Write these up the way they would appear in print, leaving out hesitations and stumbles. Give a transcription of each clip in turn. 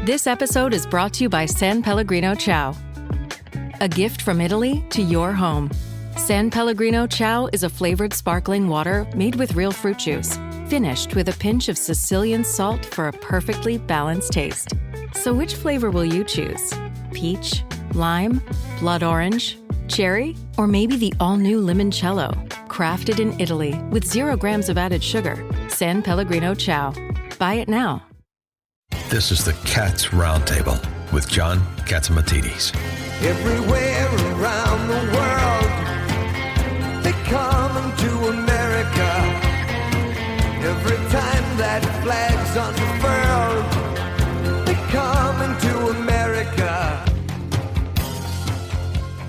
This episode is brought to you by San Pellegrino Ciao. A gift from Italy to your home. San Pellegrino Ciao is a flavored sparkling water made with real fruit juice, finished with a pinch of Sicilian salt for a perfectly balanced taste. So which flavor will you choose? Peach, lime, blood orange, cherry, or maybe the all-new limoncello? Crafted in Italy with 0 grams of added sugar. San Pellegrino Ciao. Buy it now. This is the Cats Roundtable with John Catsimatidis. Everywhere around the world, they come to America. Every time that flag's unfurled, they come to America.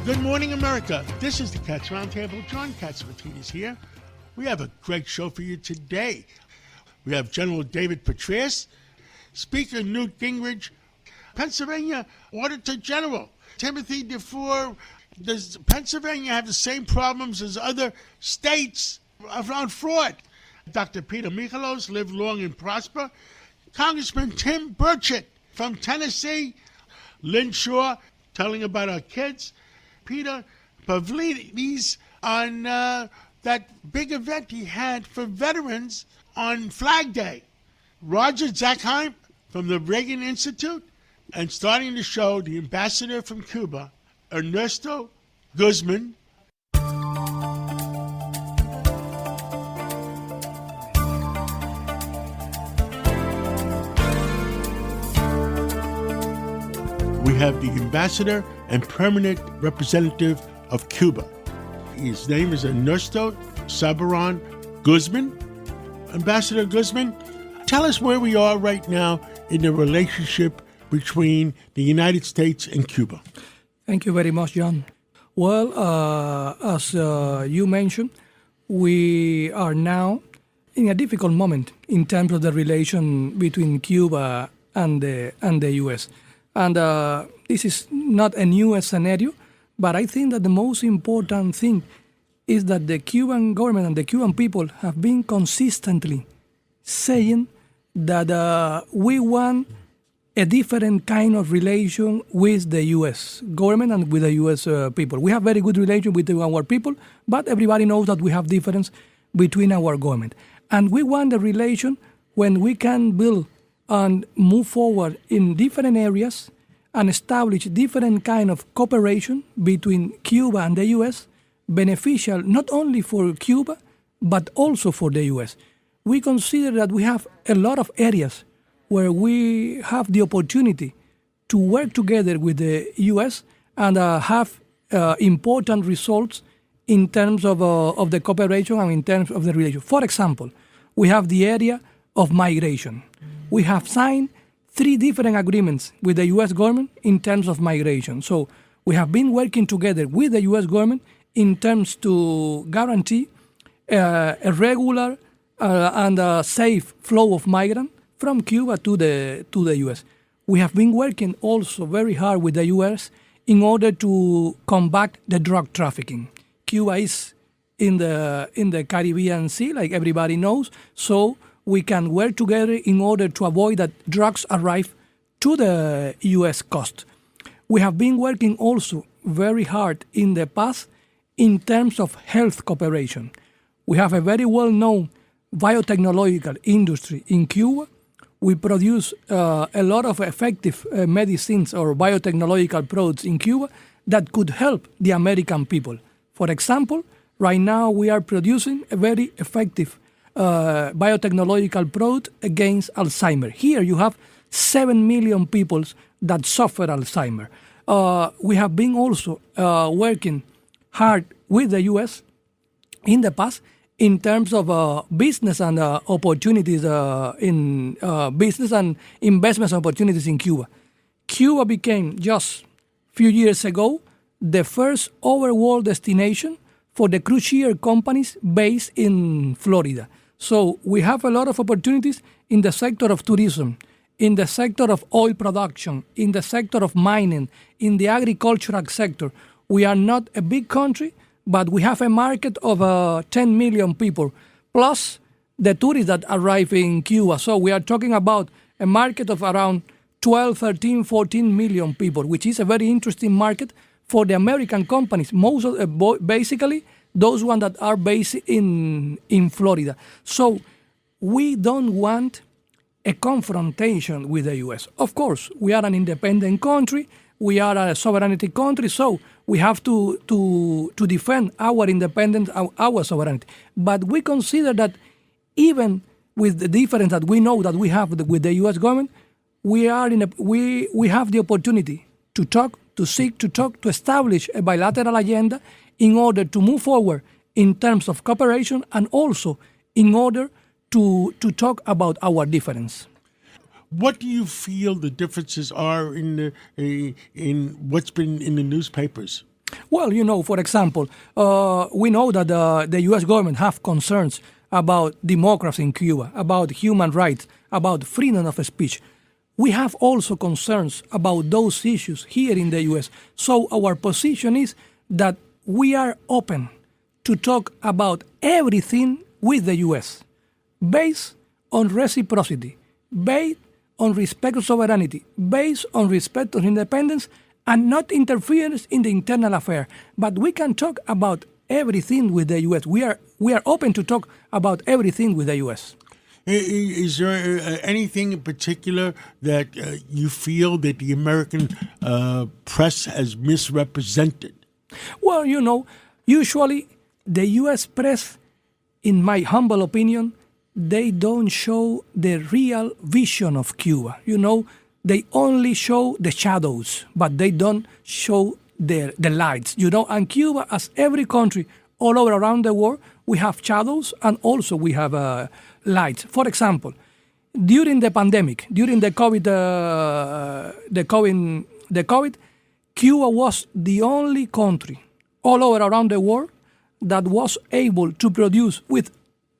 Good morning, America. This is the Cats Roundtable. John Catsimatidis here. We have a great show for you today. We have General David Petraeus, Speaker Newt Gingrich, Pennsylvania Auditor General Timothy DeFore. Does Pennsylvania have the same problems as other states around fraud? Dr. Peter Michalos, live long and prosper. Congressman Tim Burchett from Tennessee. Lynn Shaw, telling about our kids. Peter Pavlidis on that big event he had for veterans on Flag Day. Roger Zackheim from the Reagan Institute, and starting the show, the ambassador from Cuba, Ernesto Guzman. We have the ambassador and permanent representative of Cuba. His name is Ernesto Sabaron Guzman. Ambassador Guzman, tell us where we are right now in the relationship between the United States and Cuba. Thank you very much, John. Well, as you mentioned, we are now in a difficult moment in terms of the relation between Cuba and the U.S. And this is not a new scenario, but I think that the most important thing is that the Cuban government and the Cuban people have been consistently saying that we want a different kind of relation with the U.S. government and with the U.S. People. We have very good relation with our people, but everybody knows that we have difference between our government. And we want a relation when we can build and move forward in different areas and establish different kind of cooperation between Cuba and the U.S., beneficial not only for Cuba, but also for the U.S. We consider that we have a lot of areas where we have the opportunity to work together with the U.S. and have important results in terms of the cooperation and in terms of the relation. For example, we have the area of migration. We have signed 3 different agreements with the U.S. government in terms of migration. So we have been working together with the U.S. government in terms to guarantee a regular and a safe flow of migrants from Cuba to the U.S. We have been working also very hard with the U.S. in order to combat the drug trafficking. Cuba is in the Caribbean Sea, like everybody knows, so we can work together in order to avoid that drugs arrive to the U.S. coast. We have been working also very hard in the past in terms of health cooperation. We have a very well-known biotechnological industry in Cuba. We produce a lot of effective medicines or biotechnological products in Cuba that could help the American people. For example, right now we are producing a very effective biotechnological product against Alzheimer. Here you have 7 million people that suffer Alzheimer. We have been also working hard with the U.S. in the past in terms of business and opportunities in business and investment opportunities in Cuba. Cuba became just a few years ago the first overall destination for the cruise companies based in Florida. So we have a lot of opportunities in the sector of tourism, in the sector of oil production, in the sector of mining, in the agricultural sector. We are not a big country, but we have a market of 10 million people, plus the tourists that arrive in Cuba. So we are talking about a market of around 12, 13, 14 million people, which is a very interesting market for the American companies. Most of basically those ones that are based in Florida. So we don't want a confrontation with the U.S. Of course, we are an independent country. We are a sovereignty country, so we have to defend our independence, our sovereignty. But we consider that even with the difference that we know that we have with the U.S. government, we have the opportunity to talk, to seek to talk, to establish a bilateral agenda in order to move forward in terms of cooperation and also in order to talk about our difference. What do you feel the differences are in what's been in the newspapers? Well, for example, we know that the U.S. government have concerns about democracy in Cuba, about human rights, about freedom of speech. We have also concerns about those issues here in the U.S. So our position is that we are open to talk about everything with the U.S. based on reciprocity, based on respect of sovereignty, based on respect of independence, and not interference in the internal affair. But we can talk about everything with the U.S. We are open to talk about everything with the U.S. Is there anything in particular that you feel that the American press has misrepresented? Well, usually the U.S. press, in my humble opinion, they don't show the real vision of Cuba. They only show the shadows, but they don't show the lights. And Cuba, as every country all over around the world, we have shadows and also we have lights. For example, during the pandemic, during the COVID, Cuba was the only country all over around the world that was able to produce with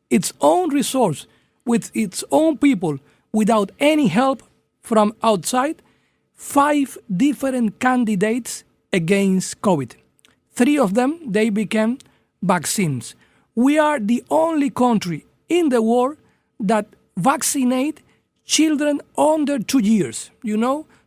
its own resource, with its own people, without any help from outside, 5 different candidates against COVID. 3 of them, they became vaccines. We are the only country in the world that vaccinate children under 2 years,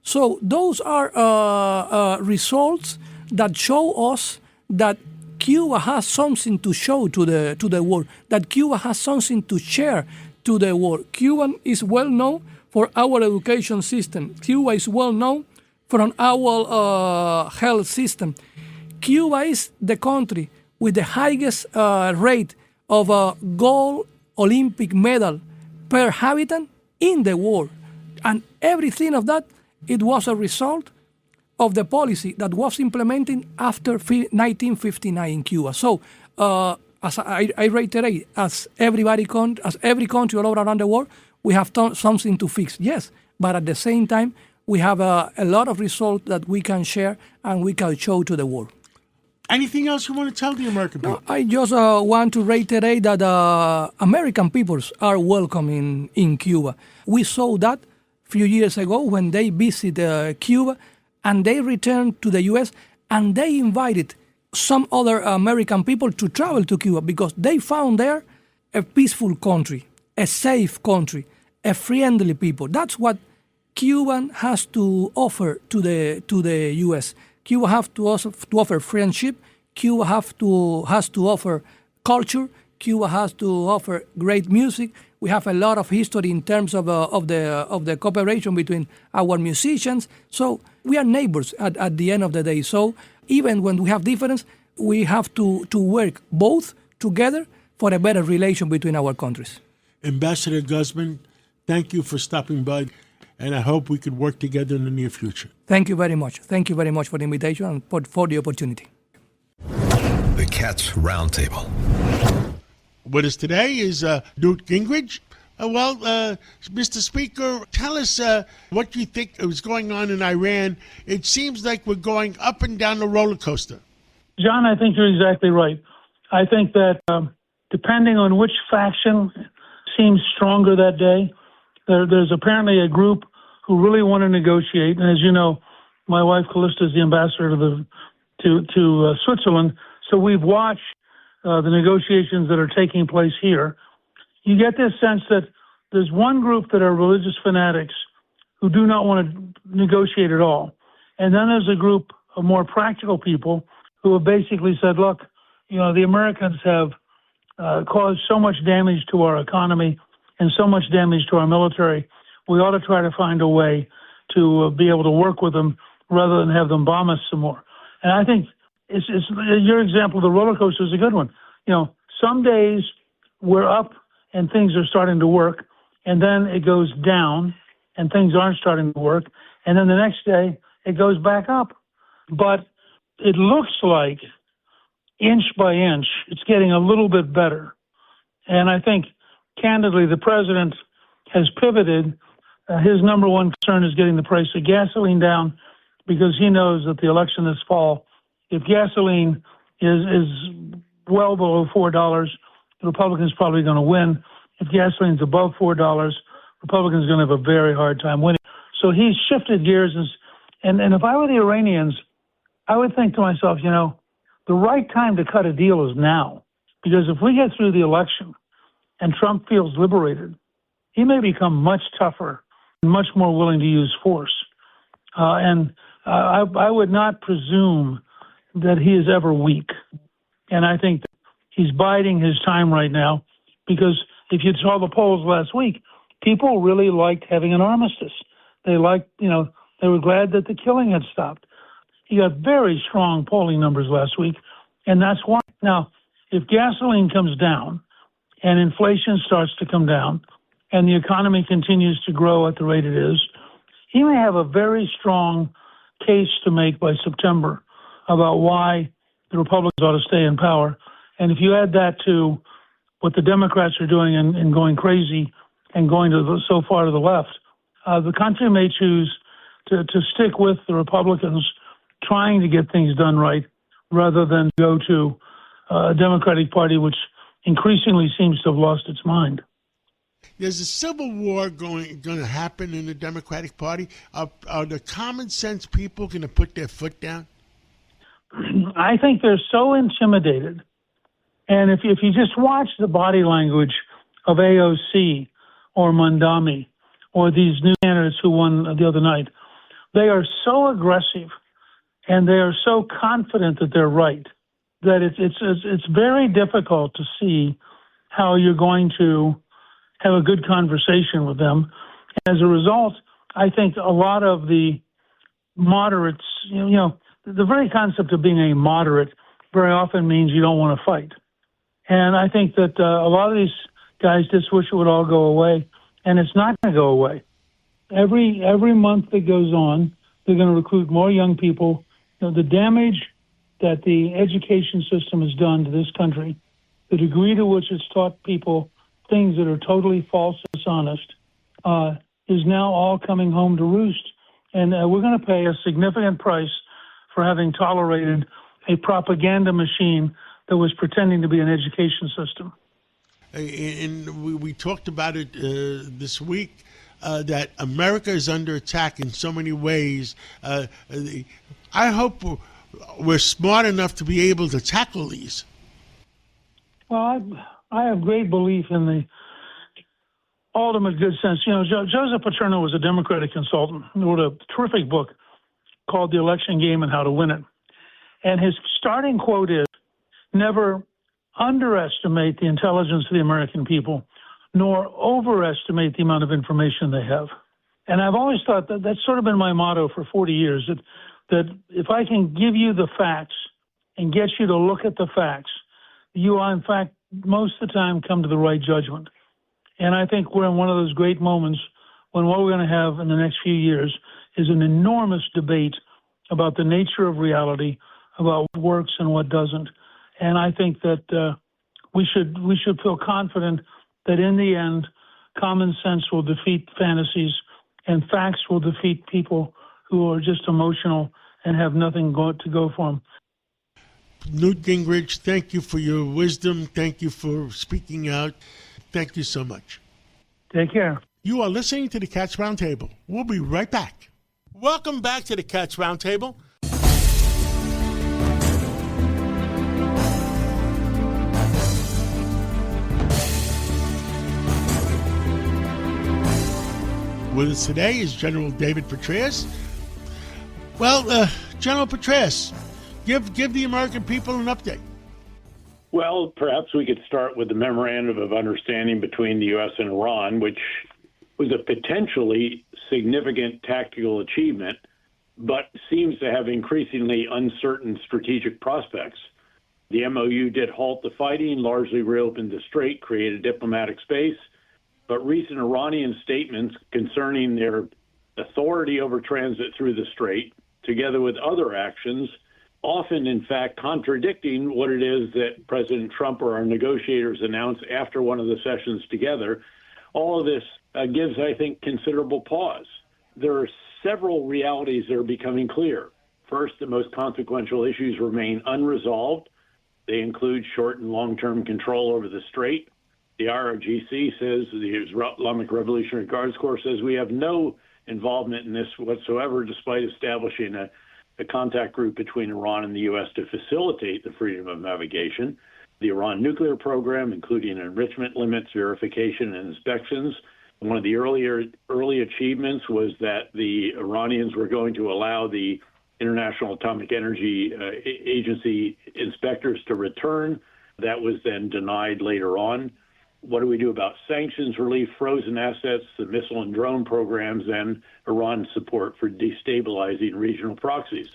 So those are results that show us that Cuba has something to show to the world, that Cuba has something to share to the world. Cuba is well known for our education system. Cuba is well known for our health system. Cuba is the country with the highest rate of gold Olympic medal per habitant in the world. And everything of that, it was a result of the policy that was implemented after 1959 in Cuba. So, as I reiterate, as every country all over around the world, we have something to fix. Yes, but at the same time, we have a lot of results that we can share and we can show to the world. Anything else you want to tell the American people? I just want to reiterate that American peoples are welcome in Cuba. We saw that a few years ago when they visited Cuba, and they returned to the U.S. and they invited some other American people to travel to Cuba because they found there a peaceful country, a safe country, a friendly people. That's what Cuba has to offer to the U.S. Cuba has to offer friendship. Cuba has to offer culture. Cuba has to offer great music. We have a lot of history in terms of the cooperation between our musicians. So we are neighbors at the end of the day. So even when we have difference, we have to work both together for a better relation between our countries. Ambassador Guzman, thank you for stopping by, and I hope we could work together in the near future. Thank you very much. Thank you very much for the invitation and for the opportunity. The Cats Roundtable. With us today is Newt Gingrich. Mr. Speaker, tell us what you think is going on in Iran. It seems like we're going up and down the roller coaster. John, I think you're exactly right. I think that depending on which faction seems stronger that day, there's apparently a group who really want to negotiate. And as you know, my wife Callista is the ambassador to Switzerland, so we've watched the negotiations that are taking place here. You get this sense that there's one group that are religious fanatics who do not want negotiate at all. And then there's a group of more practical people who have basically said, look, the Americans have caused so much damage to our economy and so much damage to our military. We ought to try to find a way to be able to work with them rather than have them bomb us some more. And I think it's your example of the roller coaster is a good one. Some days we're up and things are starting to work, and then it goes down and things aren't starting to work, and then the next day it goes back up. But it looks like inch by inch it's getting a little bit better. And I think, candidly, the president has pivoted. His number one concern is getting the price of gasoline down, because he knows that the election this fall, if gasoline is well below $4, the Republicans probably going to win. If gasoline's above $4, Republicans are going to have a very hard time winning. So he's shifted gears. And if I were the Iranians, I would think to myself, the right time to cut a deal is now. Because if we get through the election and Trump feels liberated, he may become much tougher and much more willing to use force. I would not presume that he is ever weak. And I think that he's biding his time right now, because if you saw the polls last week, people really liked having an armistice. They liked, they were glad that the killing had stopped. He got very strong polling numbers last week, and that's why. Now, if gasoline comes down and inflation starts to come down and the economy continues to grow at the rate it is, he may have a very strong case to make by September about why the Republicans ought to stay in power. And if you add that to what the Democrats are doing and going crazy and going so far to the left, the country may choose to stick with the Republicans trying to get things done right, rather than go to a Democratic Party which increasingly seems to have lost its mind. There's a civil war going to happen in the Democratic Party. Are the common sense people going to put their foot down? I think they're so intimidated. And if you just watch the body language of AOC or Mondami or these new candidates who won the other night, they are so aggressive and they are so confident that they're right that it's very difficult to see how you're going to have a good conversation with them. As a result, I think a lot of the moderates, the very concept of being a moderate very often means you don't want to fight. And I think that a lot of these guys just wish it would all go away, and it's not going to go away. Every month that goes on, they're going to recruit more young people. The damage that the education system has done to this country, the degree to which it's taught people things that are totally false and dishonest, is now all coming home to roost. And we're going to pay a significant price for having tolerated a propaganda machine that was pretending to be an education system. And we talked about it this week, that America is under attack in so many ways. I hope we're smart enough to be able to tackle these. Well, I have great belief in the ultimate good sense. Joseph Paterno was a Democratic consultant who wrote a terrific book called The Election Game and How to Win It. And his starting quote is, never underestimate the intelligence of the American people, nor overestimate the amount of information they have. And I've always thought that that's sort of been my motto for 40 years, that if I can give you the facts and get you to look at the facts, you will, in fact, most of the time come to the right judgment. And I think we're in one of those great moments when what we're going to have in the next few years is an enormous debate about the nature of reality, about what works and what doesn't. And I think that we should feel confident that in the end, common sense will defeat fantasies and facts will defeat people who are just emotional and have nothing to go for them. Newt Gingrich, thank you for your wisdom. Thank you for speaking out. Thank you so much. Take care. You are listening to the Cats Roundtable. We'll be right back. Welcome back to the Cats Roundtable. With us today is General David Petraeus. Well, General Petraeus, give the American people an update. Well, perhaps we could start with the memorandum of understanding between the U.S. and Iran, which was a potentially significant tactical achievement, but seems to have increasingly uncertain strategic prospects. The MOU did halt the fighting, largely reopened the strait, created diplomatic space, but recent Iranian statements concerning their authority over transit through the strait, together with other actions, often, in fact, contradicting what it is that President Trump or our negotiators announced after one of the sessions together, all of this gives, I think, considerable pause. There are several realities that are becoming clear. First, the most consequential issues remain unresolved. They include short and long-term control over the strait. The IRGC says, the Islamic Revolutionary Guards Corps says, we have no involvement in this whatsoever, despite establishing a contact group between Iran and the U.S. to facilitate the freedom of navigation. The Iran nuclear program, including enrichment limits, verification, and inspections. One of the early achievements was that the Iranians were going to allow the International Atomic Energy Agency inspectors to return. That was then denied later on. What do we do about sanctions relief, frozen assets, the missile and drone programs, and Iran's support for destabilizing regional proxies?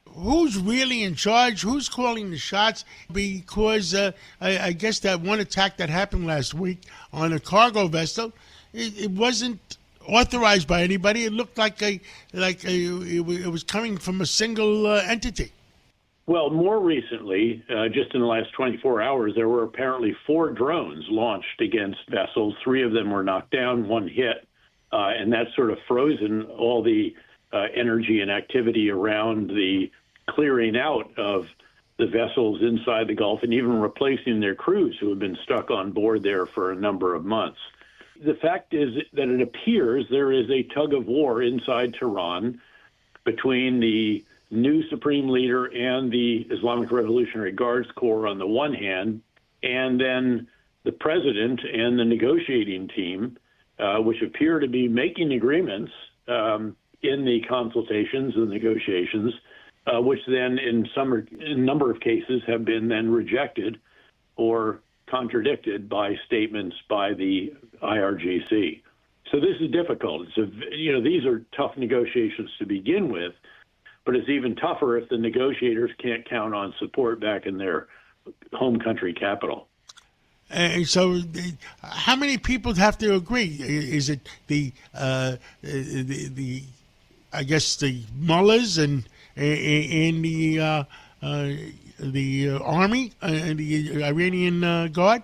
Who's really in charge? Who's calling the shots? Because I guess that one attack that happened last week on a cargo vessel, it wasn't authorized by anybody. It looked like it was coming from a single entity. Well, more recently, just in the last 24 hours, there were apparently 4 drones launched against vessels. 3 of them were knocked down, 1 hit, and that's sort of frozen all the energy and activity around the clearing out of the vessels inside the Gulf and even replacing their crews who have been stuck on board there for a number of months. The fact is that it appears there is a tug of war inside Tehran between the new supreme leader and the Islamic Revolutionary Guards Corps on the one hand, and then the president and the negotiating team, which appear to be making agreements in the consultations and negotiations, which then in a number of cases have been then rejected or contradicted by statements by the IRGC. So this is difficult. These are tough negotiations to begin with, but it's even tougher if the negotiators can't count on support back in their home country capital. So, how many people have to agree? Is it the I guess the mullahs and the army and the Iranian Guard?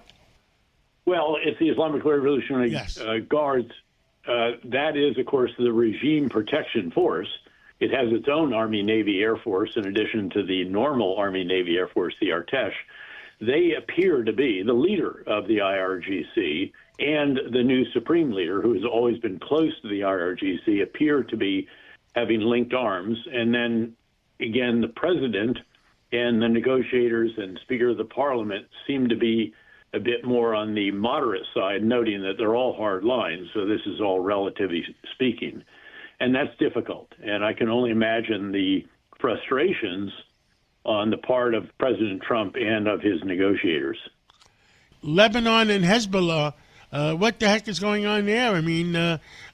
Well, it's the Islamic Revolutionary Guards. That is, of course, the regime protection force. It has its own Army, Navy, Air Force, in addition to the normal Army, Navy, Air Force, the Artesh. They appear to be the leader of the IRGC, and the new supreme leader, who has always been close to the IRGC, appear to be having linked arms. And then, again, the president and the negotiators and Speaker of the Parliament seem to be a bit more on the moderate side, noting that they're all hard lines, so this is all relatively speaking. And that's difficult. And I can only imagine the frustrations on the part of President Trump and of his negotiators. Lebanon and Hezbollah, what the heck is going on there? I mean,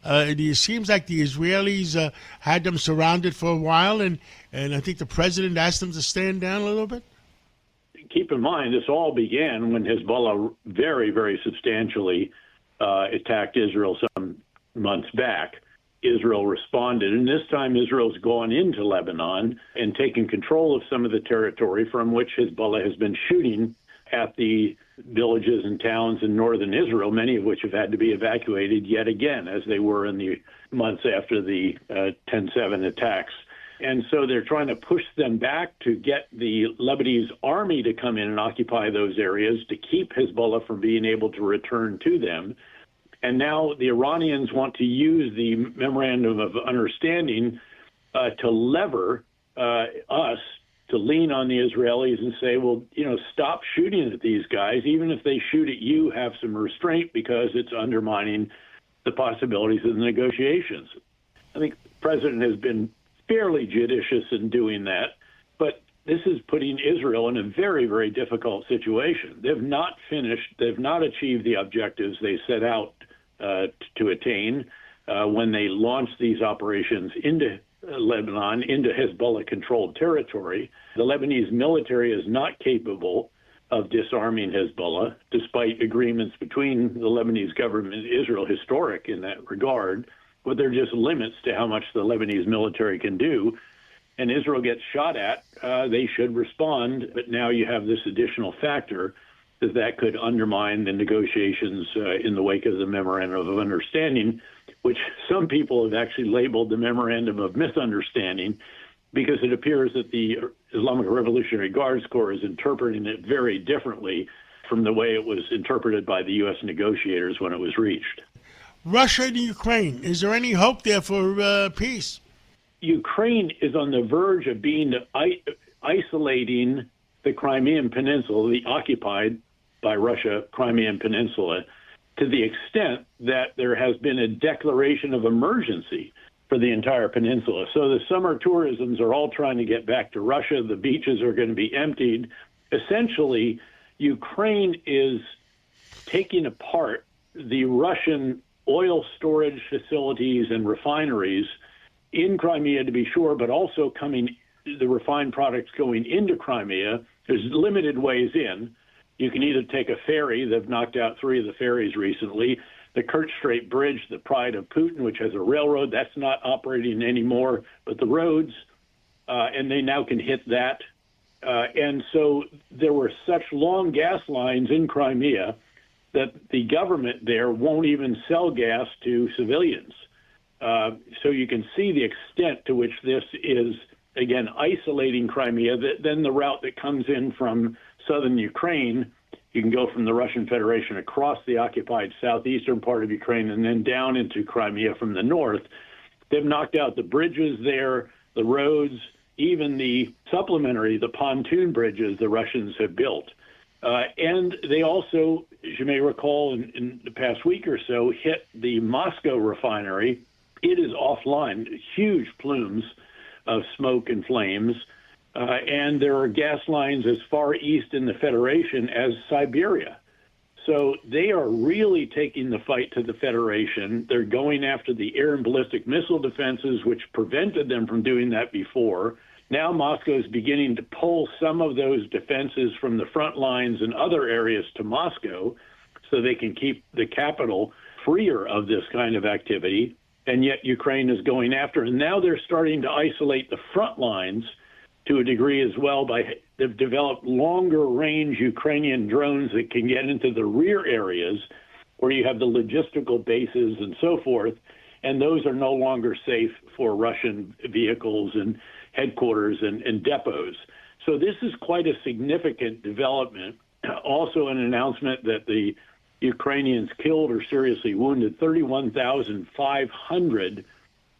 it seems like the Israelis had them surrounded for a while, and I think the president asked them to stand down a little bit. Keep in mind, this all began when Hezbollah very, very substantially attacked Israel some months back. Israel responded, and this time Israel's gone into Lebanon and taken control of some of the territory from which Hezbollah has been shooting at the villages and towns in northern Israel, many of which have had to be evacuated yet again, as they were in the months after the 10/7 attacks. And so they're trying to push them back to get the Lebanese army to come in and occupy those areas to keep Hezbollah from being able to return to them. And now the Iranians want to use the memorandum of understanding to lever us to lean on the Israelis and say, well, stop shooting at these guys. Even if they shoot at you, have some restraint because it's undermining the possibilities of the negotiations. I think the president has been fairly judicious in doing that, but this is putting Israel in a very, very difficult situation. They've not achieved the objectives they set out to attain when they launched these operations into Lebanon, into Hezbollah-controlled territory. The Lebanese military is not capable of disarming Hezbollah, despite agreements between the Lebanese government and Israel, historic in that regard, but there are just limits to how much the Lebanese military can do. And Israel gets shot at, they should respond, but now you have this additional factor that could undermine the negotiations in the wake of the Memorandum of Understanding, which some people have actually labeled the Memorandum of Misunderstanding, because it appears that the Islamic Revolutionary Guards Corps is interpreting it very differently from the way it was interpreted by the U.S. negotiators when it was reached. Russia and Ukraine, is there any hope there for peace? Ukraine is on the verge of being isolating the Crimean Peninsula, the occupied by Russia Crimean Peninsula, to the extent that there has been a declaration of emergency for the entire peninsula. So the summer tourisms are all trying to get back to Russia. The beaches are going to be emptied. Essentially, Ukraine is taking apart the Russian oil storage facilities and refineries in Crimea, to be sure, but also the refined products going into Crimea. There's limited ways in. You can either take a ferry. They've knocked out 3 of the ferries recently. The Kerch Strait Bridge, the pride of Putin, which has a railroad, that's not operating anymore, but the roads, and they now can hit that. And so there were such long gas lines in Crimea that the government there won't even sell gas to civilians. So you can see the extent to which this is, again, isolating Crimea. Then the route that comes in from southern Ukraine, you can go from the Russian Federation across the occupied southeastern part of Ukraine and then down into Crimea from the north. They've knocked out the bridges there, the roads, even the pontoon bridges the Russians have built. And they also, as you may recall, in the past week or so, hit the Moscow refinery. It is offline, huge plumes of smoke and flames. And there are gas lines as far east in the Federation as Siberia. So they are really taking the fight to the Federation. They're going after the air and ballistic missile defenses, which prevented them from doing that before. Now Moscow is beginning to pull some of those defenses from the front lines and other areas to Moscow so they can keep the capital freer of this kind of activity. And yet Ukraine is going after. And now they're starting to isolate the front lines to a degree as well. They've developed longer range Ukrainian drones that can get into the rear areas where you have the logistical bases and so forth. And those are no longer safe for Russian vehicles and headquarters and depots. So this is quite a significant development. Also an announcement that the Ukrainians killed or seriously wounded 31,500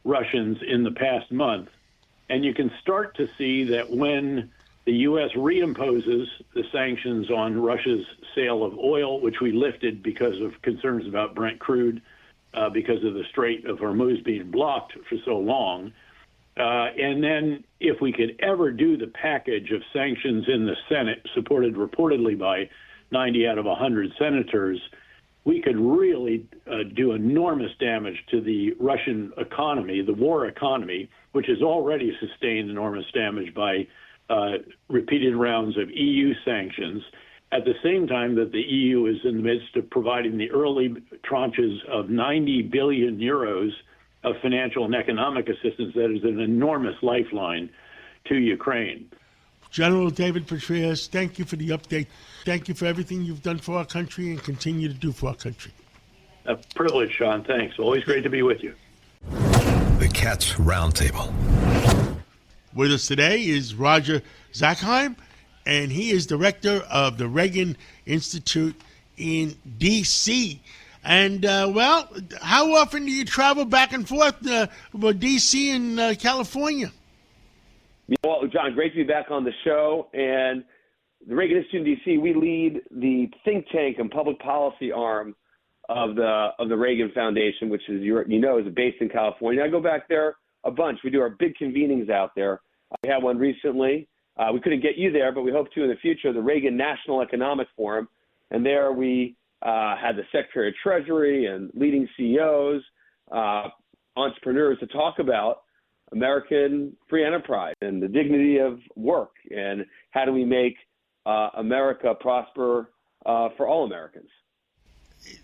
Russians in the past month. And you can start to see that when the U.S. reimposes the sanctions on Russia's sale of oil, which we lifted because of concerns about Brent crude, because of the Strait of Hormuz being blocked for so long. And then if we could ever do the package of sanctions in the Senate, supported reportedly by 90 out of 100 senators, we could really do enormous damage to the Russian economy, the war economy, which has already sustained enormous damage by repeated rounds of EU sanctions, at the same time that the EU is in the midst of providing the early tranches of 90 billion euros of financial and economic assistance. That is an enormous lifeline to Ukraine. General David Petraeus, thank you for the update. Thank you for everything you've done for our country and continue to do for our country. A privilege, Sean. Thanks. Always great to be with you. The Cats Roundtable. With us today is Roger Zakheim, and he is director of the Reagan Institute in D.C. And, how often do you travel back and forth with D.C. and California? Well, John, great to be back on the show. And the Reagan Institute in D.C., we lead the think tank and public policy arm of the Reagan Foundation, which is is based in California. I go back there a bunch. We do our big convenings out there. We had one recently. We couldn't get you there, but we hope to in the future. The Reagan National Economic Forum, and there we had the Secretary of Treasury and leading CEOs, entrepreneurs to talk about American free enterprise and the dignity of work and how do we make America prosper for all Americans.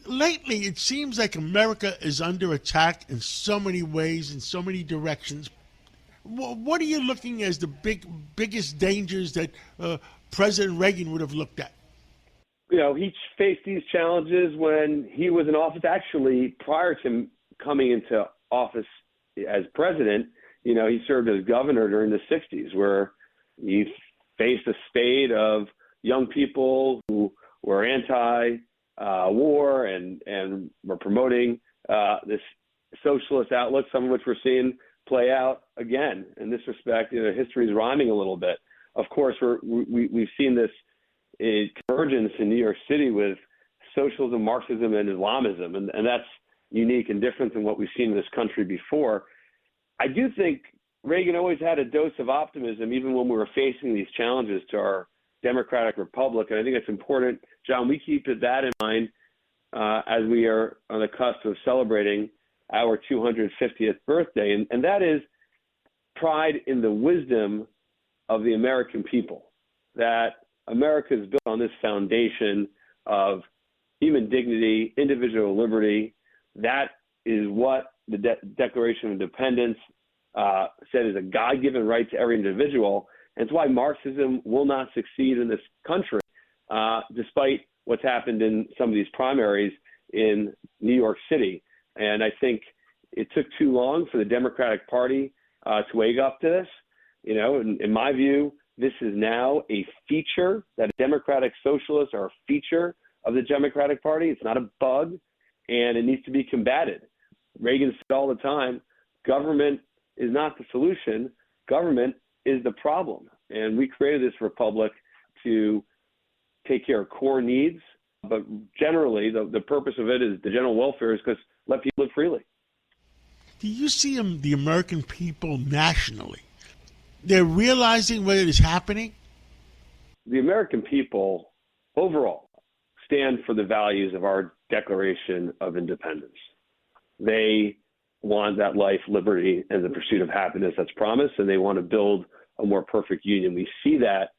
Lately, it seems like America is under attack in so many ways, in so many directions. What are you looking as the biggest dangers that President Reagan would have looked at? He faced these challenges when he was in office. Actually, prior to coming into office as president, he served as governor during the 60s, where he faced a spate of young people who were anti-war and were promoting this socialist outlook, some of which we're seeing play out again. In this respect, history is rhyming a little bit. Of course, we've seen this convergence in New York City with socialism, Marxism, and Islamism, and that's unique and different than what we've seen in this country before. I do think Reagan always had a dose of optimism, even when we were facing these challenges to our democratic republic, and I think it's important, John, we keep that in mind as we are on the cusp of celebrating our 250th birthday, and that is pride in the wisdom of the American people, that America is built on this foundation of human dignity, individual liberty. That is what the Declaration of Independence said is a God-given right to every individual. And it's why Marxism will not succeed in this country, despite what's happened in some of these primaries in New York City. And I think it took too long for the Democratic Party to wake up to this. In my view, this is now a feature, that Democratic Socialists are a feature of the Democratic Party. It's not a bug, and it needs to be combated. Reagan said all the time, government is not the solution. Government is the problem. And we created this republic to take care of core needs, but generally the purpose of it is the general welfare is because let people live freely. Do you see the American people nationally? They're realizing what is happening? The American people overall stand for the values of our Declaration of Independence. They want that life, liberty, and the pursuit of happiness that's promised, and they want to build a more perfect union. We see that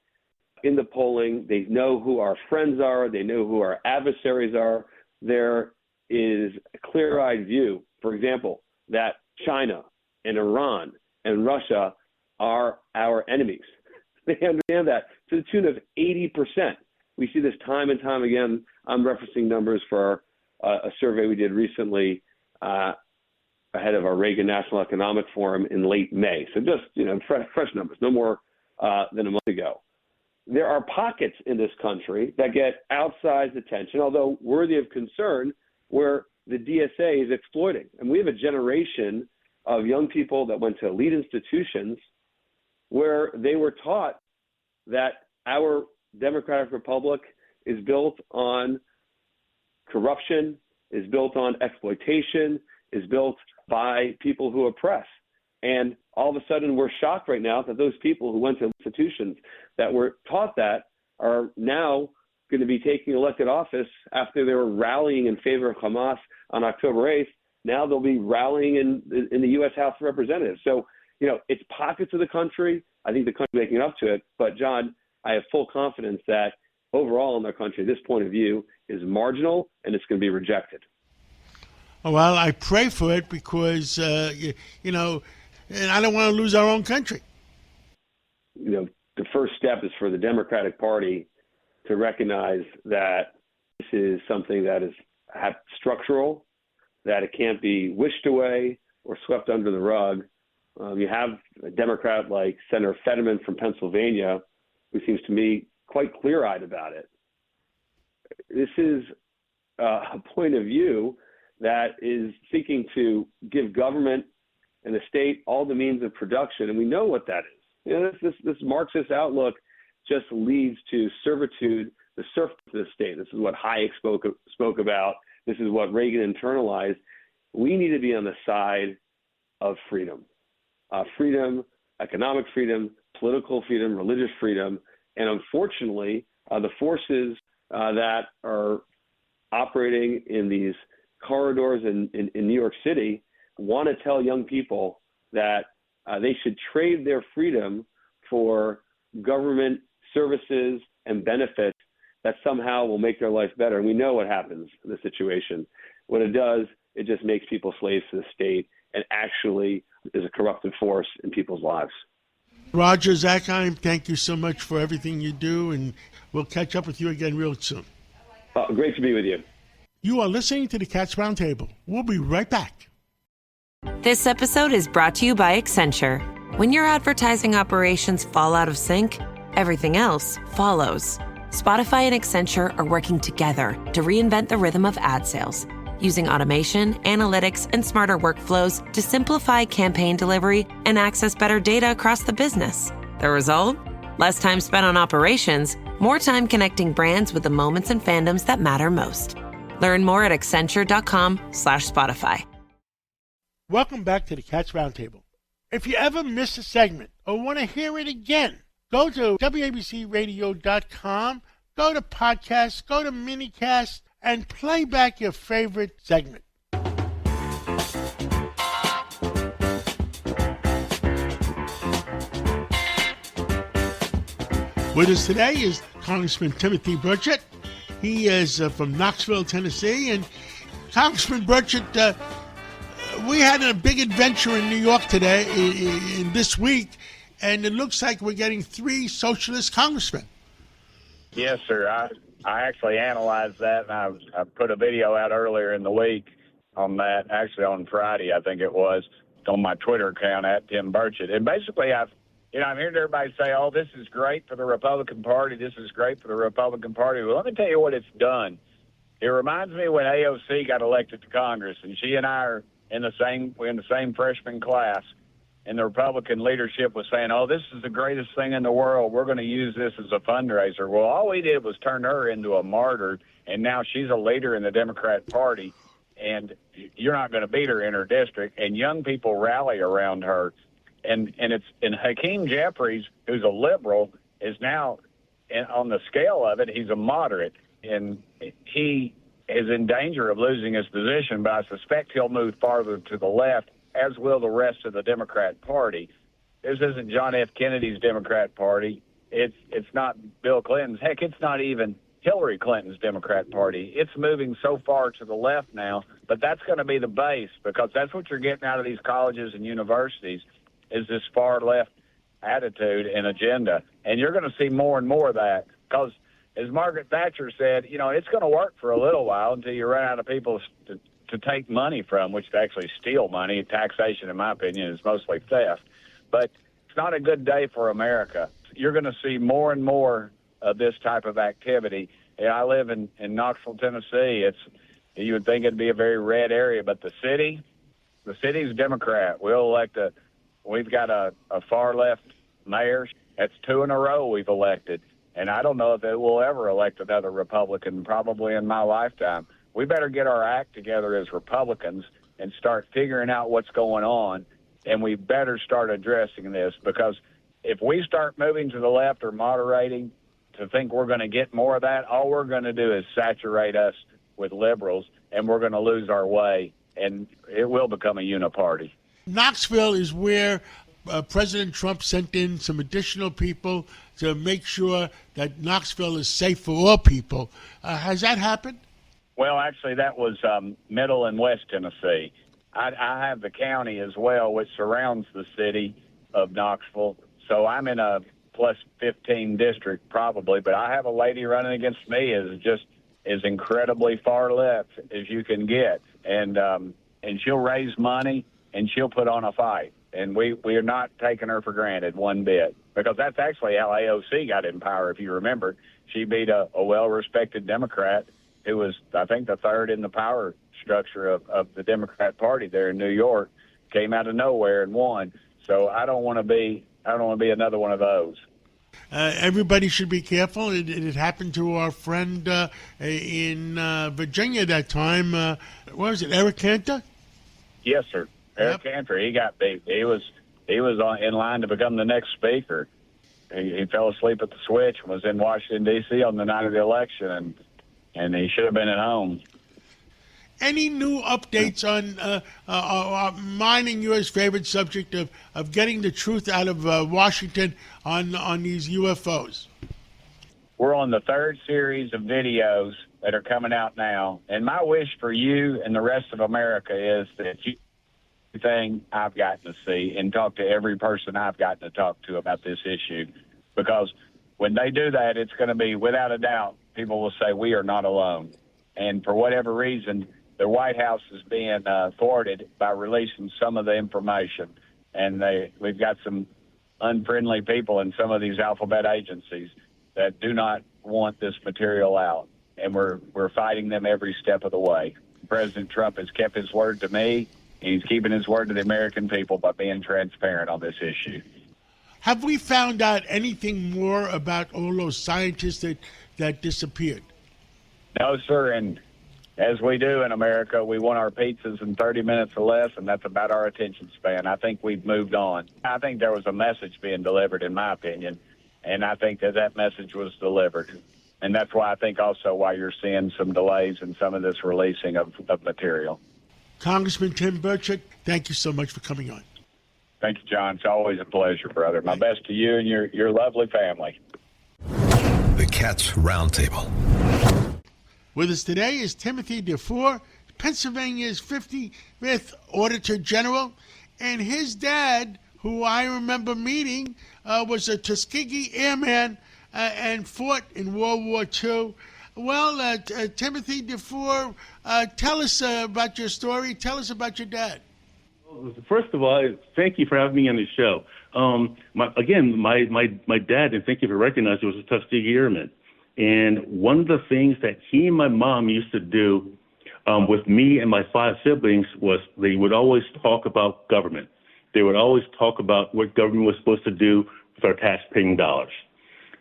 in the polling. They know who our friends are. They know who our adversaries are. There is a clear-eyed view, for example, that China and Iran and Russia are our enemies. They understand that to the tune of 80%. We see this time and time again. I'm referencing numbers for a survey we did recently ahead of our Reagan National Economic Forum in late May. So just, fresh numbers, no more than a month ago. There are pockets in this country that get outsized attention, although worthy of concern, where the DSA is exploiting. And we have a generation of young people that went to elite institutions where they were taught that our democratic republic is built on corruption, is built on exploitation, is built by people who oppress. And all of a sudden we're shocked right now that those people who went to institutions that were taught that are now going to be taking elected office after they were rallying in favor of Hamas on October 8th. Now they'll be rallying in the U.S. House of Representatives. So, it's pockets of the country. I think the country is making up to it. But, John, I have full confidence that overall in our country, this point of view is marginal and it's going to be rejected. Well, I pray for it because, and I don't want to lose our own country. The first step is for the Democratic Party to recognize that this is something that is structural, that it can't be wished away or swept under the rug. You have a Democrat like Senator Fetterman from Pennsylvania, who seems to me quite clear-eyed about it. This is a point of view that is seeking to give government and the state all the means of production, and we know what that is. This Marxist outlook just leads to servitude, the serfdom of the state. This is what Hayek spoke about This is what Reagan internalized. We need to be on the side of freedom. Freedom, economic freedom, political freedom, religious freedom. And unfortunately, the forces that are operating in these corridors in New York City want to tell young people that they should trade their freedom for government services and benefits that somehow will make their life better. And we know what happens in this situation. What it does, it just makes people slaves to the state and actually is a corruptive force in people's lives. Roger Zakheim, thank you so much for everything you do, and we'll catch up with you again real soon. Great to be with you. You are listening to the Cats Roundtable. We'll be right back. This episode is brought to you by Accenture. When your advertising operations fall out of sync, everything else follows. Spotify and Accenture are working together to reinvent the rhythm of ad sales, using automation, analytics, and smarter workflows to simplify campaign delivery and access better data across the business. The result? Less time spent on operations, more time connecting brands with the moments and fandoms that matter most. Learn more at accenture.com/Spotify. Welcome back to the Cats Roundtable. If you ever miss a segment or want to hear it again, go to WABCRadio.com, go to podcasts, go to minicast, and play back your favorite segment. With us today is Congressman Timothy Burchett. He is from Knoxville, Tennessee. And Congressman Burchett, we had a big adventure in New York today, in this week, and it looks like we're getting 3 socialist congressmen. Yes, sir. I actually analyzed that, and I put a video out earlier in the week on that, actually on Friday, I think it was, on my Twitter account at Tim Burchett. And basically, I'm hearing everybody say, oh, this is great for the Republican Party. This is great for the Republican Party. Well, let me tell you what it's done. It reminds me when AOC got elected to Congress, and she and I are we're in the same freshman class, and the Republican leadership was saying, oh, this is the greatest thing in the world. We're going to use this as a fundraiser. Well, all we did was turn her into a martyr, and now she's a leader in the Democrat Party, and you're not going to beat her in her district, and young people rally around her. And Hakeem Jeffries, who's a liberal, is now, on the scale of it, he's a moderate, and he is in danger of losing his position, but I suspect he'll move farther to the left, as will the rest of the Democrat Party. This isn't John F. Kennedy's Democrat Party. It's not Bill Clinton's. Heck, it's not even Hillary Clinton's Democrat Party. It's moving so far to the left now, but that's going to be the base, because that's what you're getting out of these colleges and universities is this far left attitude and agenda. And you're going to see more and more of that, because as Margaret Thatcher said, it's going to work for a little while until you run out of people to take money from, which to actually steal money. Taxation, in my opinion, is mostly theft. But it's not a good day for America. You're going to see more and more of this type of activity. I live in Knoxville, Tennessee. You would think it'd be a very red area, but the city's Democrat. We've got a far left mayor. That's 2 in a row we've elected. And I don't know if it will ever elect another Republican, probably in my lifetime. We better get our act together as Republicans and start figuring out what's going on, and we better start addressing this, because if we start moving to the left or moderating to think we're going to get more of that, all we're going to do is saturate us with liberals, and we're going to lose our way, and it will become a uniparty. Knoxville is where President Trump sent in some additional people to make sure that Knoxville is safe for all people. Has that happened? Well, actually, that was Middle and West Tennessee. I have the county as well, which surrounds the city of Knoxville. So I'm in a plus 15 district probably, but I have a lady running against me is incredibly far left as you can get, and she'll raise money and she'll put on a fight. And we are not taking her for granted one bit, because that's actually how AOC got in power. If you remember, she beat a well-respected Democrat who was, I think, the third in the power structure of the Democrat Party there in New York, came out of nowhere and won. So I don't want to be another one of those. Everybody should be careful. It happened to our friend in Virginia that time. What was it, Eric Cantor? Yes, sir. Eric Cantor, he got beat. He was in line to become the next speaker. He fell asleep at the switch and was in Washington, D.C. on the night of the election, and he should have been at home. Any new updates on mine and yours favorite subject of getting the truth out of Washington on these UFOs? We're on the third series of videos that are coming out now, and my wish for you and the rest of America is that you thing I've gotten to see and talk to every person I've gotten to talk to about this issue, because when they do that, it's going to be, without a doubt, people will say we are not alone. And for whatever reason, the White House is being thwarted by releasing some of the information, and we've got some unfriendly people in some of these alphabet agencies that do not want this material out, and we're fighting them every step of the way. President Trump has kept his word to me. He's keeping his word to the American people by being transparent on this issue. Have we found out anything more about all those scientists that disappeared? No, sir, and as we do in America, we want our pizzas in 30 minutes or less, and that's about our attention span. I think we've moved on. I think there was a message being delivered, in my opinion, and I think that message was delivered. And that's why I think also why you're seeing some delays in some of this releasing of material. Congressman Tim Burchett, thank you so much for coming on. Thank you, John. It's always a pleasure, brother. My best to you and your lovely family. The Cats Roundtable. With us today is Timothy DeFore, Pennsylvania's 55th Auditor General, and his dad, who I remember meeting, was a Tuskegee Airman and fought in World War II. Well, Timothy DeFore, tell us about your story. Tell us about your dad. First of all, thank you for having me on the show. My dad, and thank you for recognizing, was a Tuskegee Airman. And one of the things that he and my mom used to do with me and my 5 siblings was they would always talk about government. They would always talk about what government was supposed to do with our tax-paying dollars.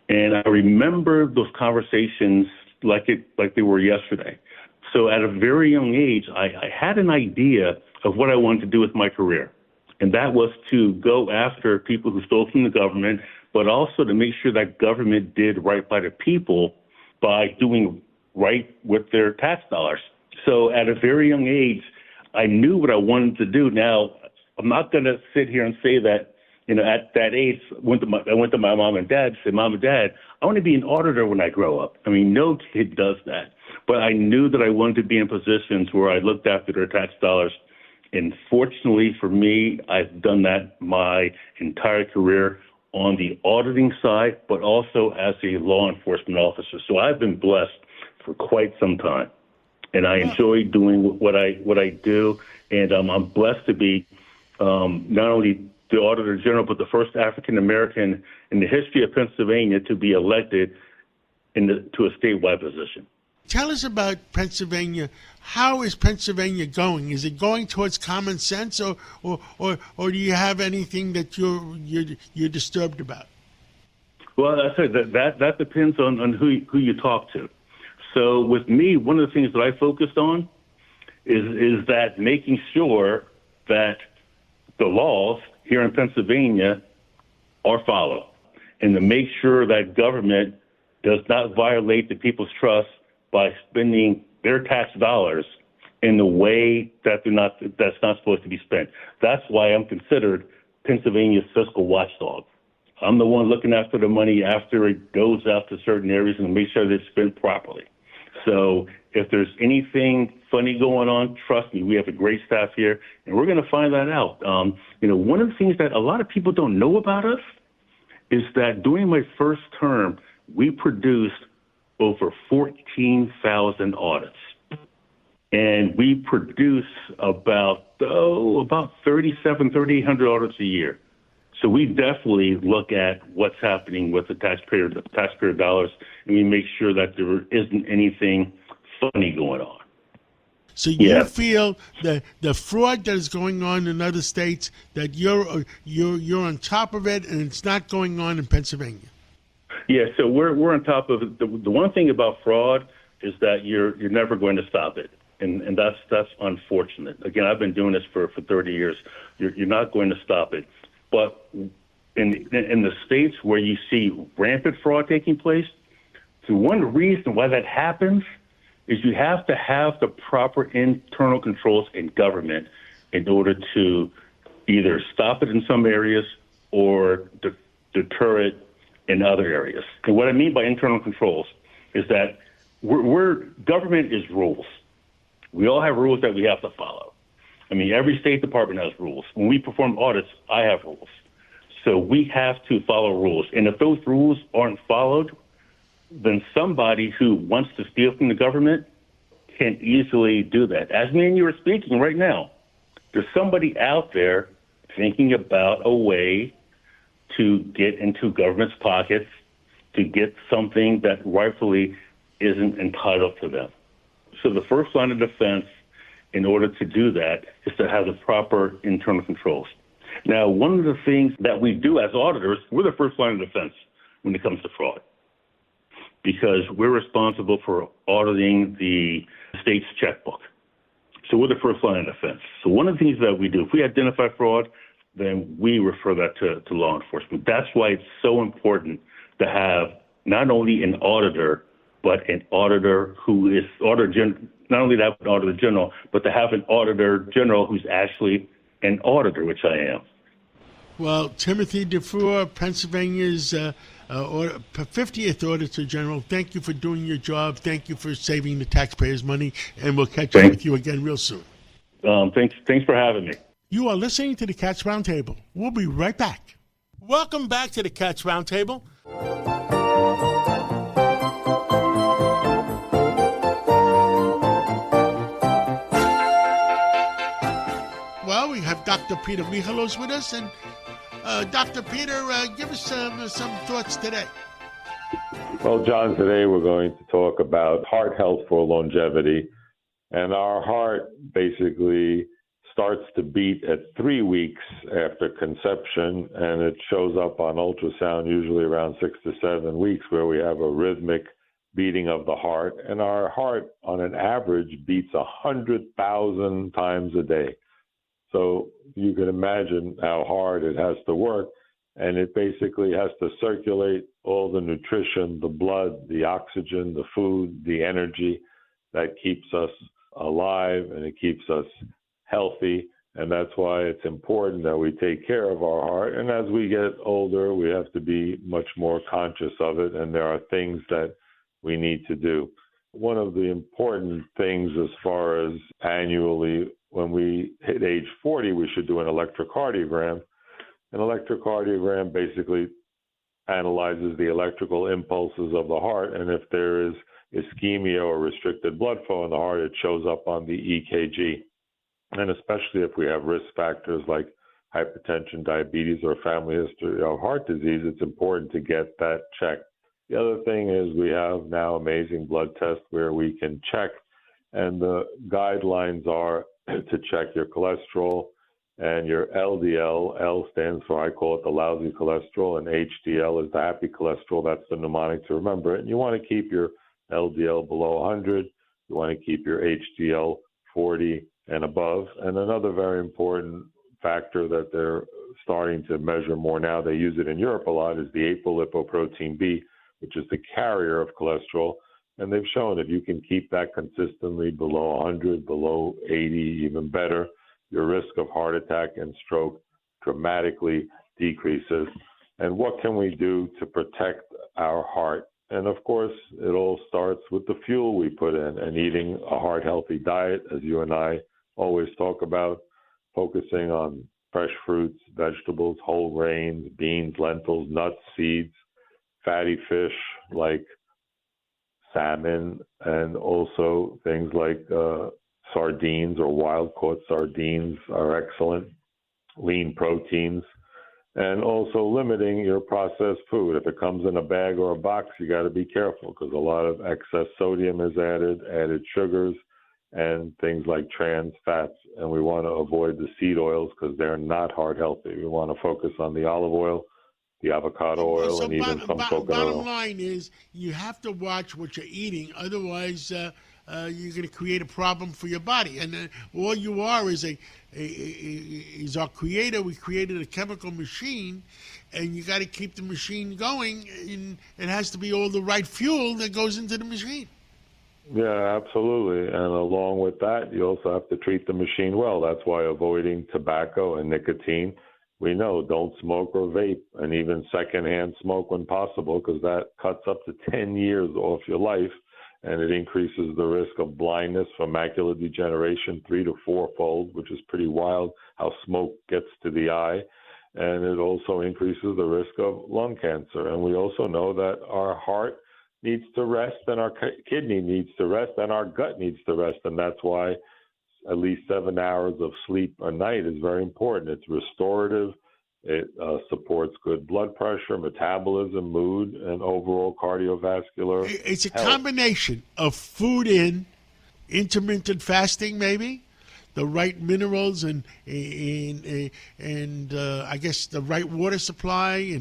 And I remember those conversations like they were yesterday. So at a very young age, I had an idea of what I wanted to do with my career. And that was to go after people who stole from the government, but also to make sure that government did right by the people by doing right with their tax dollars. So at a very young age, I knew what I wanted to do. Now, I'm not going to sit here and say that, at that age, I went to my mom and dad and said, Mom and Dad, I want to be an auditor when I grow up. I mean, no kid does that. But I knew that I wanted to be in positions where I looked after their tax dollars. And fortunately for me, I've done that my entire career on the auditing side, but also as a law enforcement officer. So I've been blessed for quite some time. And I enjoy doing what I do. And I'm blessed to be not only the Auditor General, but the first African-American in the history of Pennsylvania to be elected to a statewide position. Tell us about Pennsylvania. How is Pennsylvania going? Is it going towards common sense, or do you have anything that you're disturbed about? Well, I said that depends on who you talk to. So with me, one of the things that I focused on is that making sure that the laws here in Pennsylvania are followed, and to make sure that government does not violate the people's trust by spending their tax dollars in the way that's not supposed to be spent. That's why I'm considered Pennsylvania's fiscal watchdog. I'm the one looking after the money after it goes out to certain areas and make sure that it's spent properly. So if there's anything funny going on, trust me, we have a great staff here, and we're going to find that out. One of the things that a lot of people don't know about us is that during my first term, we produced over 14,000 audits. And we produce about 3,800 audits a year. So we definitely look at what's happening with the taxpayer dollars, and we make sure that there isn't anything funny going on. So you feel that the fraud that is going on in other states, that you're on top of it, and it's not going on in Pennsylvania? Yeah, so we're on top of it. The one thing about fraud is that you're never going to stop it, and that's unfortunate. Again, I've been doing this for 30 years. You're not going to stop it, but in the states where you see rampant fraud taking place, so one reason why that happens is you have to have the proper internal controls in government in order to either stop it in some areas or deter it in other areas. And what I mean by internal controls is that government is rules. We all have rules that we have to follow. I mean, every State Department has rules. When we perform audits, I have rules. So we have to follow rules. And if those rules aren't followed, then somebody who wants to steal from the government can easily do that. As me and you are speaking right now, there's somebody out there thinking about a way to get into government's pockets to get something that rightfully isn't entitled to them. So the first line of defense in order to do that is to have the proper internal controls. Now, one of the things that we do as auditors, we're the first line of defense when it comes to fraud, because we're responsible for auditing the state's checkbook. So we're the first line of defense. So one of the things that we do, if we identify fraud, then we refer that to law enforcement. That's why it's so important to have not only an auditor, but an auditor who is not only to have an auditor general, but to have an auditor general who's actually an auditor, which I am. Well, Timothy DeFour, Pennsylvania's 50th Auditor General, thank you for doing your job. Thank you for saving the taxpayers' money, and we'll catch up with you again real soon. Thanks for having me. You are listening to the Cats Roundtable. We'll be right back. Welcome back to the Cats Roundtable. Well, we have Dr. Peter Michalos with us, and Dr. Peter, give us some thoughts today. Well, John, today we're going to talk about heart health for longevity. And our heart basically starts to beat at 3 weeks after conception, and it shows up on ultrasound usually around 6 to 7 weeks, where we have a rhythmic beating of the heart. And our heart, on an average, beats 100,000 times a day. So you can imagine how hard it has to work, and it basically has to circulate all the nutrition, the blood, the oxygen, the food, the energy that keeps us alive and it keeps us healthy. And that's why it's important that we take care of our heart. And as we get older, we have to be much more conscious of it, and there are things that we need to do. One of the important things as far as annually, when we hit age 40, we should do an electrocardiogram. An electrocardiogram basically analyzes the electrical impulses of the heart, and if there is ischemia or restricted blood flow in the heart, it shows up on the EKG. And especially if we have risk factors like hypertension, diabetes, or family history of heart disease, it's important to get that checked. The other thing is we have now amazing blood tests where we can check, and the guidelines are to check your cholesterol and your LDL. L stands for, I call it the lousy cholesterol, and HDL is the happy cholesterol. That's the mnemonic to remember it. And you want to keep your LDL below 100. You want to keep your HDL 40 and above. And another very important factor that they're starting to measure more now, they use it in Europe a lot, is the apolipoprotein B, which is the carrier of cholesterol. And they've shown if you can keep that consistently below 100, below 80, even better, your risk of heart attack and stroke dramatically decreases. And what can we do to protect our heart? And of course, it all starts with the fuel we put in and eating a heart-healthy diet, as you and I always talk about, focusing on fresh fruits, vegetables, whole grains, beans, lentils, nuts, seeds, fatty fish like salmon, and also things like sardines or wild-caught sardines are excellent, lean proteins, and also limiting your processed food. If it comes in a bag or a box, you got to be careful because a lot of excess sodium is added sugars, and things like trans fats. And we want to avoid the seed oils because they're not heart healthy. We want to focus on the olive oil, the avocado oil, So and even some coconut bottom oil. line is you have to watch what you're eating. Otherwise, you're going to create a problem for your body. And all you are is is our creator. We created a chemical machine, and you got to keep the machine going. And it has to be all the right fuel that goes into the machine. Yeah, absolutely. And along with that, you also have to treat the machine well. That's why avoiding tobacco and nicotine. We know don't smoke or vape, and even secondhand smoke when possible, because that cuts up to 10 years off your life, and it increases the risk of blindness from macular degeneration 3 to 4-fold, which is pretty wild how smoke gets to the eye. And it also increases the risk of lung cancer. And we also know that our heart needs to rest, and our kidney needs to rest, and our gut needs to rest. And that's why at least 7 hours of sleep a night is very important. It's restorative. It supports good blood pressure, metabolism, mood, and overall cardiovascular It's a health. combination of food intermittent fasting, maybe, the right minerals, and I guess the right water supply,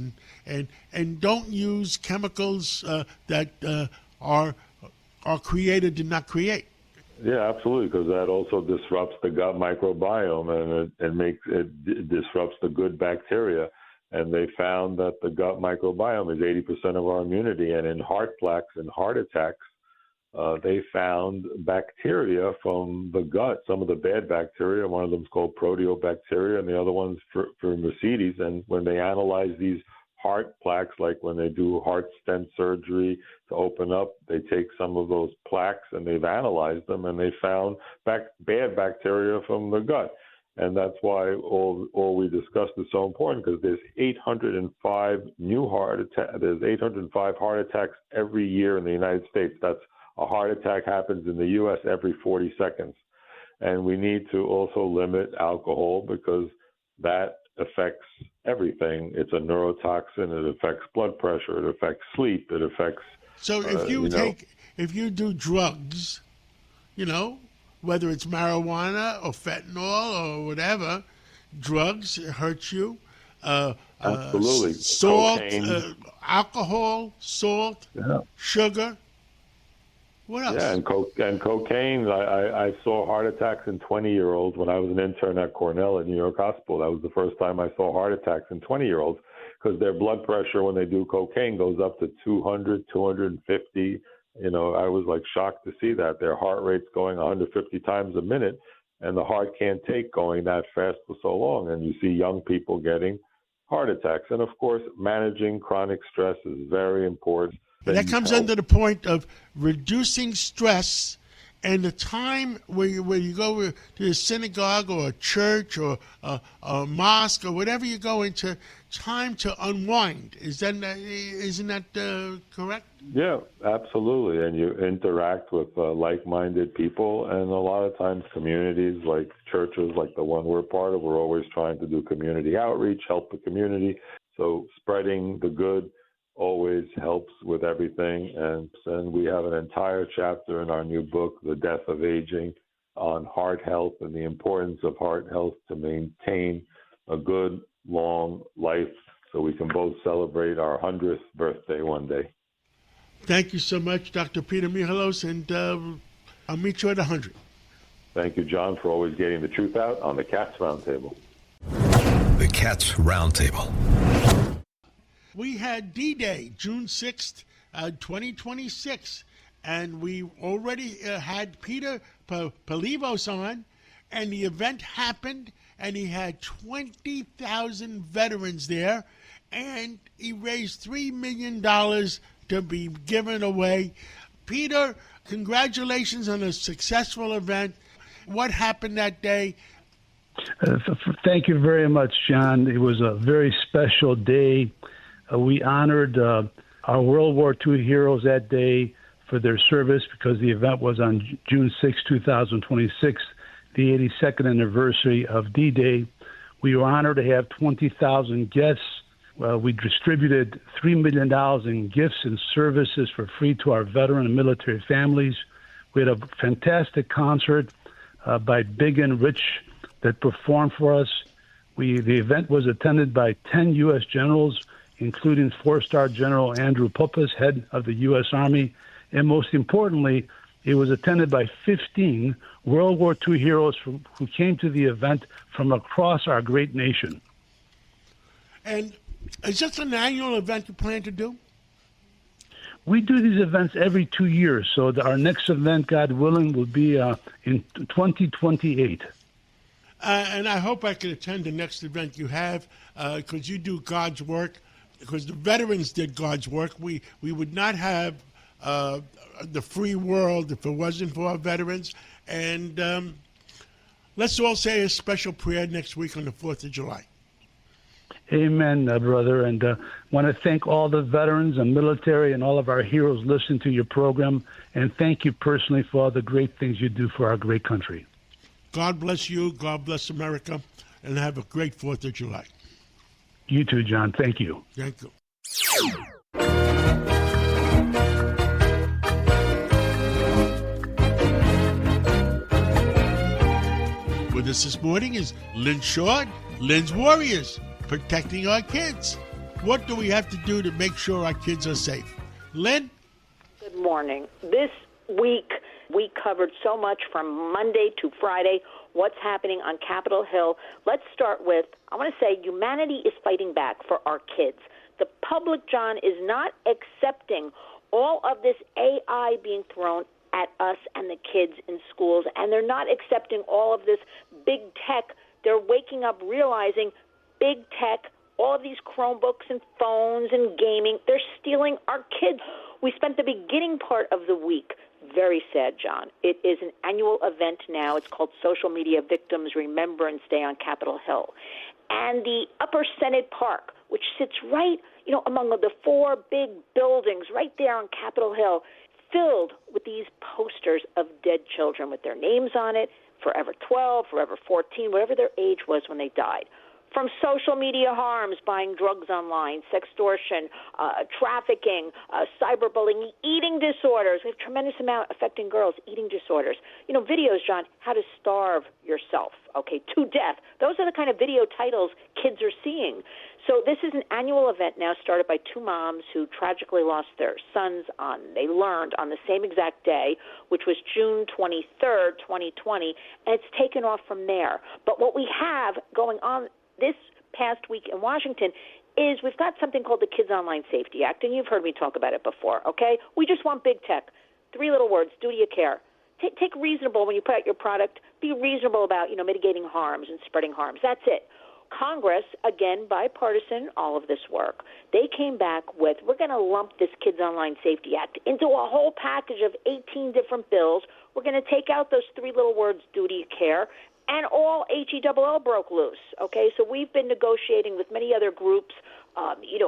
and don't use chemicals that our creator did not create. Yeah, absolutely, because that also disrupts the gut microbiome, and it disrupts the good bacteria. And they found that the gut microbiome is 80% of our immunity. And in heart plaques and heart attacks, they found bacteria from the gut, some of the bad bacteria. One of them is called proteobacteria, and the other one's Mercedes. And when they analyze these heart plaques, like when they do heart stent surgery to open up, they take some of those plaques and they've analyzed them, and they found bad bacteria from the gut. And that's why all we discussed is so important, because there's 805 there's 805 heart attacks every year in the United States. That's a heart attack happens in the U.S. every 40 seconds. And we need to also limit alcohol, because that affects everything. It's a neurotoxin. It affects blood pressure. It affects sleep. It affects. So if you do drugs, whether it's marijuana or fentanyl or whatever, drugs hurt you. Absolutely. Salt, Cocaine. salt, sugar. What else? Yeah, and cocaine. I saw heart attacks in 20-year-olds when I was an intern at Cornell at New York Hospital. That was the first time I saw heart attacks in 20-year-olds, because their blood pressure when they do cocaine goes up to 200, 250. I was like shocked to see that. Their heart rate's going 150 times a minute, and the heart can't take going that fast for so long. And you see young people getting heart attacks. And of course, managing chronic stress is very important. And that comes under the point of reducing stress, and the time where you go to a synagogue or a church or a mosque or whatever you go into, time to unwind. Isn't that correct? Yeah, absolutely. And you interact with like-minded people, and a lot of times communities like churches like the one we're part of, we're always trying to do community outreach, help the community. So spreading the good always helps with everything. And we have an entire chapter in our new book, The Death of Aging, on heart health and the importance of heart health to maintain a good, long life, so we can both celebrate our 100th birthday one day. Thank you so much, Dr. Peter Michalos, and I'll meet you at 100. Thank you, John, for always getting the truth out on the Cats Roundtable. The Cats Roundtable. We had D-Day, June 6th, 2026, and we already had Peter Palivos on, and the event happened, and he had 20,000 veterans there, and he raised $3 million to be given away. Peter, congratulations on a successful event. What happened that day? Thank you very much, John. It was a very special day. We honored our World War II heroes that day for their service, because the event was on June 6, 2026, the 82nd anniversary of D-Day. We were honored to have 20,000 guests. We distributed $3 million in gifts and services for free to our veteran and military families. We had a fantastic concert by Big and Rich that performed for us. The event was attended by 10 U.S. generals, including 4-star General Andrew Puppas, head of the U.S. Army. And most importantly, it was attended by 15 World War II heroes who came to the event from across our great nation. And is this an annual event you plan to do? We do these events every 2 years, so our next event, God willing, will be in 2028. And I hope I can attend the next event you have, because you do God's work, because the veterans did God's work. We would not have the free world if it wasn't for our veterans. And let's all say a special prayer next week on the 4th of July. Amen, brother. And want to thank all the veterans and military and all of our heroes listening to your program. And thank you personally for all the great things you do for our great country. God bless you. God bless America. And have a great 4th of July. You too, John. Thank you. Thank you. With us this morning is Lynn Short, Lynn's Warriors, protecting our kids. What do we have to do to make sure our kids are safe? Lynn? Good morning. This week, we covered so much from Monday to Friday, what's happening on Capitol Hill. Let's start with, I want to say, humanity is fighting back for our kids. The public, John, is not accepting all of this AI being thrown at us and the kids in schools, and they're not accepting all of this big tech. They're waking up realizing big tech, all of these Chromebooks and phones and gaming, they're stealing our kids. We spent the beginning part of the week, very sad, John. It is an annual event now. It's called Social Media Victims Remembrance Day on Capitol Hill. And the Upper Senate Park, which sits right, among the 4 big buildings right there on Capitol Hill, filled with these posters of dead children with their names on it, forever 12, forever 14, whatever their age was when they died. From social media harms, buying drugs online, sextortion, trafficking, cyberbullying, eating disorders. We have a tremendous amount affecting girls, eating disorders. Videos, John, how to starve yourself, to death. Those are the kind of video titles kids are seeing. So this is an annual event now started by 2 moms who tragically lost their sons they learned on the same exact day, which was June 23rd, 2020, and it's taken off from there. But what we have going on this past week in Washington is we've got something called the Kids Online Safety Act, and you've heard me talk about it before, okay? We just want big tech. 3 little words, duty of care. Take reasonable when you put out your product. Be reasonable about, mitigating harms and spreading harms. That's it. Congress, again, bipartisan, all of this work, they came back with, we're going to lump this Kids Online Safety Act into a whole package of 18 different bills. We're going to take out those 3 little words, duty of care, and all HELL broke loose, okay? So we've been negotiating with many other groups,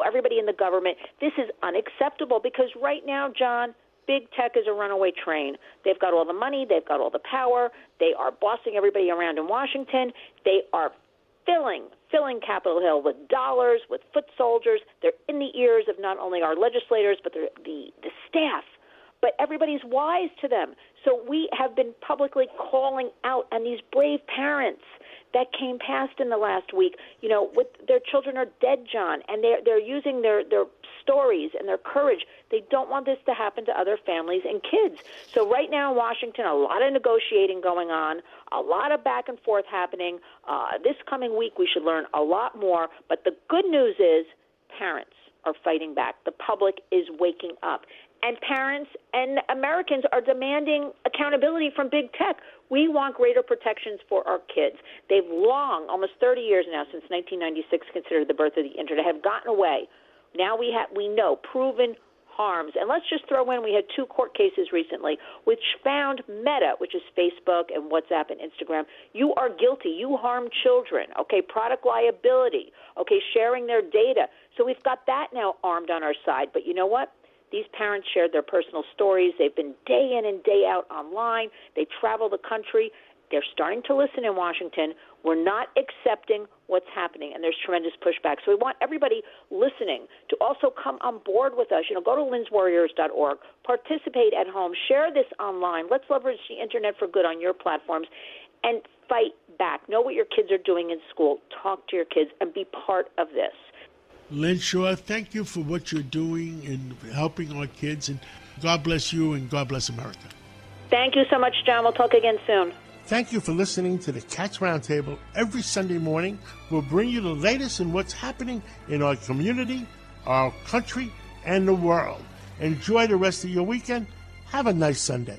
everybody in the government. This is unacceptable because right now, John, big tech is a runaway train. They've got all the money. They've got all the power. They are bossing everybody around in Washington. They are filling Capitol Hill with dollars, with foot soldiers. They're in the ears of not only our legislators, but the staff. But everybody's wise to them. So we have been publicly calling out, and these brave parents that came past in the last week, with their children are dead, John, and they're using their stories and their courage. They don't want this to happen to other families and kids. So right now in Washington, a lot of negotiating going on, a lot of back and forth happening. This coming week, we should learn a lot more. But the good news is parents are fighting back. The public is waking up. And parents and Americans are demanding accountability from big tech. We want greater protections for our kids. They've long, almost 30 years now, since 1996, considered the birth of the internet, have gotten away. Now we know proven harms. And let's just throw in, we had 2 court cases recently which found Meta, which is Facebook and WhatsApp and Instagram, you are guilty. You harm children, product liability, sharing their data. So we've got that now armed on our side. But you know what? These parents shared their personal stories. They've been day in and day out online. They travel the country. They're starting to listen in Washington. We're not accepting what's happening, and there's tremendous pushback. So we want everybody listening to also come on board with us. Go to lynswarriors.org, participate at home, share this online. Let's leverage the internet for good on your platforms and fight back. Know what your kids are doing in school. Talk to your kids and be part of this. Lynn Shaw, thank you for what you're doing and helping our kids. And God bless you and God bless America. Thank you so much, John. We'll talk again soon. Thank you for listening to the Cats Roundtable every Sunday morning. We'll bring you the latest in what's happening in our community, our country, and the world. Enjoy the rest of your weekend. Have a nice Sunday.